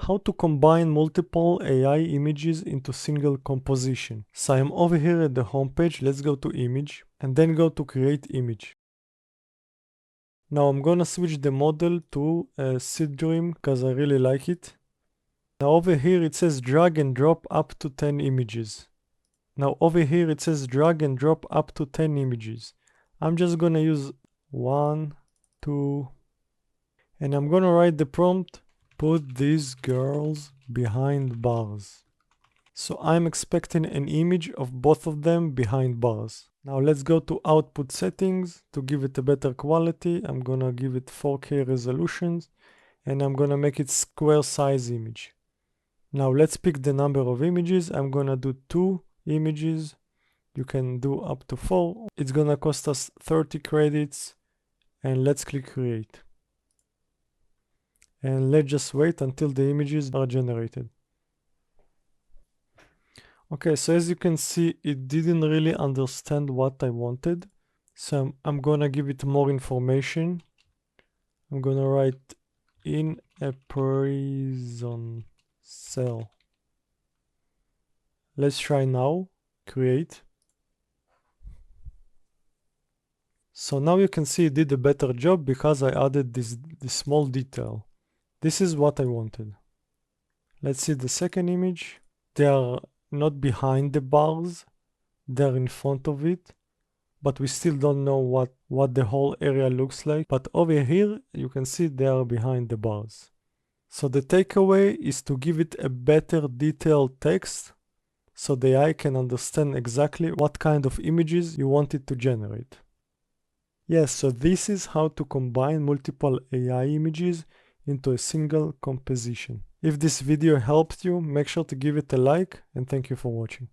how to combine multiple AI images into single composition. So I'm over here at the home page. Let's go to image and then go to create image. Now I'm gonna switch the model to Seed Dream because I really like it. Now over here it says drag and drop up to 10 images. Now over here it says drag and drop up to 10 images. I'm just gonna use 1, 2, and I'm gonna write the prompt, put these girls behind bars. So I'm expecting an image of both of them behind bars. Now let's go to output settings to give it a better quality. I'm gonna give it 4K resolutions and I'm gonna make it square size image. Now let's pick the number of images. I'm gonna do 2 images. You can do up to 4. It's gonna cost us 30 credits and let's click create. And let's just wait until the images are generated. Okay, so as you can see, it didn't really understand what I wanted. So I'm gonna give it more information. I'm gonna write in a prison cell. Let's try now, create. So now you can see it did a better job because I added this small detail. This is what I wanted. Let's see the second image. They are not behind the bars, they're in front of it, but we still don't know what the whole area looks like. But over here, you can see they are behind the bars. So the takeaway is to give it a better detailed text so the AI can understand exactly what kind of images you want it to generate. Yes, so this is how to combine multiple AI images into a single composition. If this video helped you, make sure to give it a like and thank you for watching.